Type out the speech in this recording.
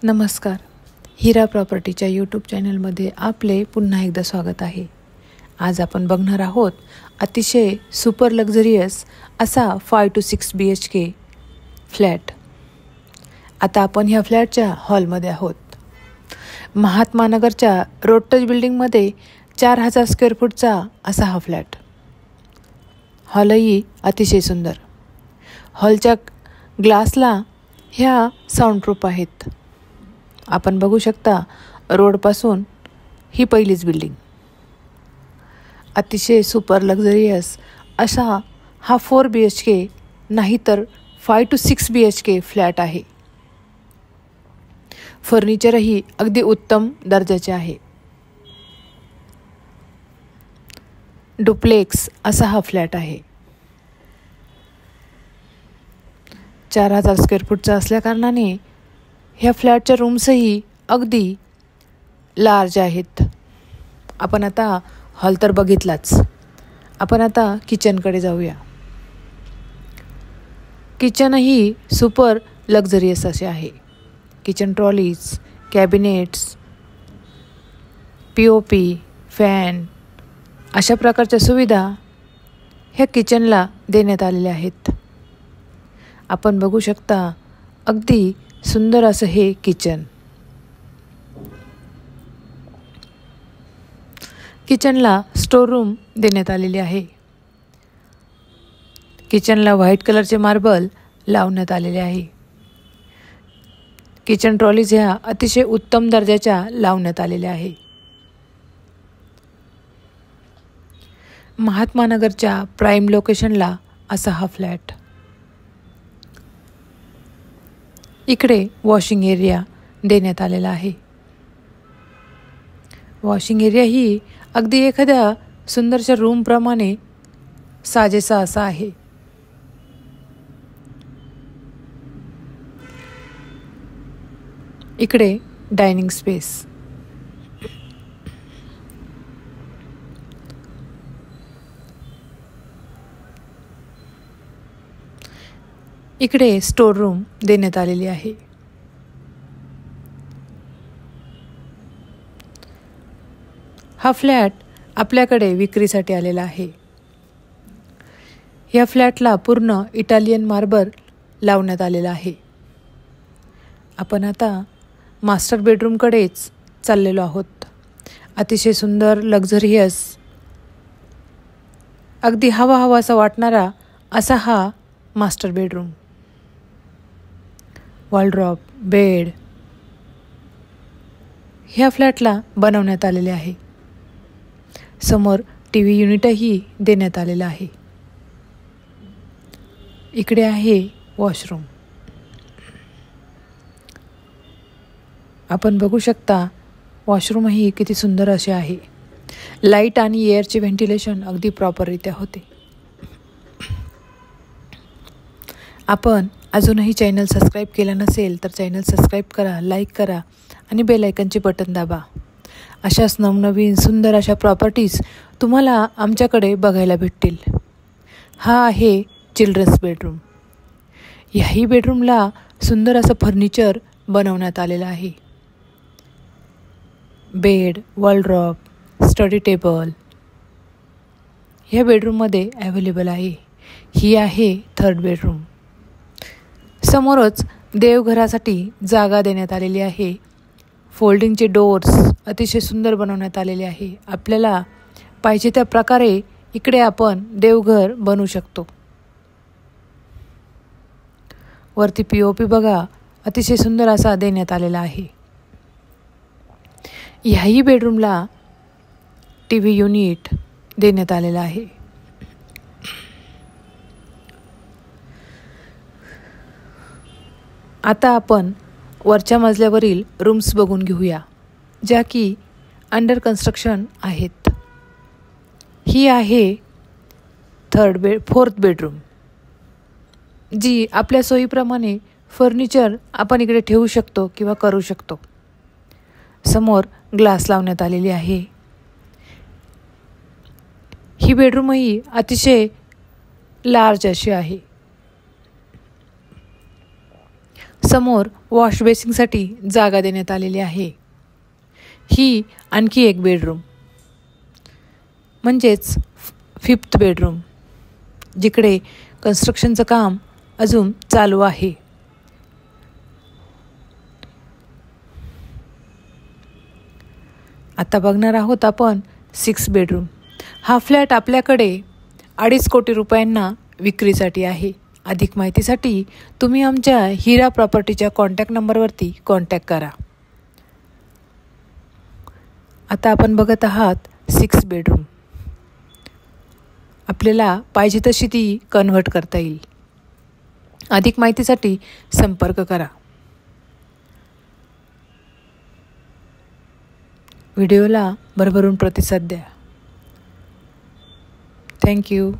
नमस्कार. हिरा प्रॉपर्टीच्या यूट्यूब चॅनलमध्ये आपले पुन्हा एकदा स्वागत आहे. आज आपण बघणार आहोत अतिशय सुपर लक्झरियस असा 5 to 6 BHK फ्लॅट. आता आपण ह्या फ्लॅटच्या हॉलमध्ये आहोत. महात्मा नगरच्या रोड टच बिल्डिंगमध्ये 4000 स्क्वेअर फूटचा असा हा फ्लॅट. हॉलही अतिशय सुंदर. हॉलच्या ग्लासला ह्या साऊंडप्रूफ आहेत. आपण बघू शकता रोडपासून ही पहिलीच बिल्डिंग. अतिशय सुपर लक्झरियस असा हा 4 BHK नाही तर 5 to 6 BHK फ्लॅट आहे. फर्निचरही अगदी उत्तम दर्जाचे आहे. डुप्लेक्स असा हा फ्लॅट आहे. 4000 स्क्वेअर फूटचा असल्याकारणाने ह्या फ्लॅटच्या रूम्सही अगदी लार्ज आहेत. आपण आता हॉल तर बघितलाच. आपण आता किचनकडे जाऊया. किचनही सुपर लक्झरियस असे आहे. Kitchen trolleys, cabinets, POP, fan अशा प्रकारच्या सुविधा ह्या किचनला देण्यात आलेल्या आहेत. आपण बघू शकता अगदी सुंदर असं हे किचन. किचनला स्टोर रूम देण्यात आलेली आहे. किचनला व्हाईट कलरचे मार्बल लावण्यात आलेले आहे. किचन ट्रॉलीज ह्या अतिशय उत्तम दर्जाच्या लावण्यात आलेल्या आहे. महात्मा नगरच्या प्राईम लोकेशनला असा हा फ्लॅट. इकडे वॉशिंग एरिया देण्यात आलेला आहे. वॉशिंग एरिया ही अगदी एखाद्या सुंदरशा रूमप्रमाणे साजेसा असा आहे. इकडे डायनिंग स्पेस. इकडे स्टोर रूम देण्यात आलेली आहे. हा फ्लॅट आपल्याकडे विक्रीसाठी आलेला आहे. या फ्लॅटला पूर्ण इटालियन मार्बल लावण्यात आलेला आहे. आपण आता मास्टर बेडरूमकडेच चाललेलो आहोत. अतिशय सुंदर लक्झरियस अगदी हवासा वाटणारा असा हा मास्टर बेडरूम. वॉलड्रॉप, बेड ह्या फ्लॅटला बनवण्यात आलेले आहे. समोर TV युनिटही देण्यात आलेला आहे. इकडे आहे वॉशरूम. आपण बघू शकता वॉशरूमही किती सुंदर असे आहे. लाईट आणि एअरचे व्हेंटिलेशन अगदी प्रॉपररित्या होते. आपण अजूनही चॅनल सबस्क्राईब केलं नसेल तर चॅनल सबस्क्राईब करा, लाईक करा आणि बेल आयकनचे बटन दाबा. अशाच नवनवीन सुंदर अशा प्रॉपर्टीज तुम्हाला आमच्याकडे बघायला भेटतील. हा आहे चिल्ड्रन्स बेडरूम. ह्याही बेडरूमला सुंदर असं फर्निचर बनवण्यात आलेलं आहे. बेड, वॉलड्रॉप, स्टडी टेबल ह्या बेडरूममध्ये अवेलेबल आहे. ही आहे 3rd बेडरूम. समोरच देवघरासाठी जागा देण्यात आलेली आहे. फोल्डिंगचे डोअर्स अतिशय सुंदर बनवण्यात आलेले आहे. आपल्याला पाहिजे त्या प्रकारे इकडे आपण देवघर बनवू शकतो. वरती POP बघा अतिशय सुंदर असा देण्यात आलेला आहे. ह्याही बेडरूमला TV युनिट देण्यात आलेला आहे. आता आपण वरच्या मजल्यावरील रूम्स बघून घेऊया, ज्या की अंडर कन्स्ट्रक्शन आहेत. ही आहे 4th बेडरूम, जी आपल्या सोयीप्रमाणे फर्निचर आपण इकडे ठेवू शकतो किंवा करू शकतो. समोर ग्लास लावण्यात आलेली आहे. ही बेडरूमही अतिशय लार्ज अशी आहे. समोर वॉश बेसिंगसाठी जागा देण्यात आलेली आहे. ही आणखी एक बेडरूम म्हणजेच 5th बेडरूम, जिकडे कन्स्ट्रक्शनचं काम अजून चालू आहे. आता बघणार आहोत आपण 6 बेडरूम. हा फ्लॅट आपल्याकडे 2.5 कोटी रुपयांना विक्रीसाठी आहे. अधिक माहितीसाठी तुम्ही आमच्या हिरा प्रॉपर्टीच्या कॉन्टॅक्ट नंबरवरती कॉन्टॅक्ट करा. आता आपण बघत आहात 6 बेडरूम. आपल्याला पाहिजे तशी ती कन्व्हर्ट करता येईल. अधिक माहितीसाठी संपर्क करा. व्हिडिओला भरभरून प्रतिसाद द्या. थँक्यू.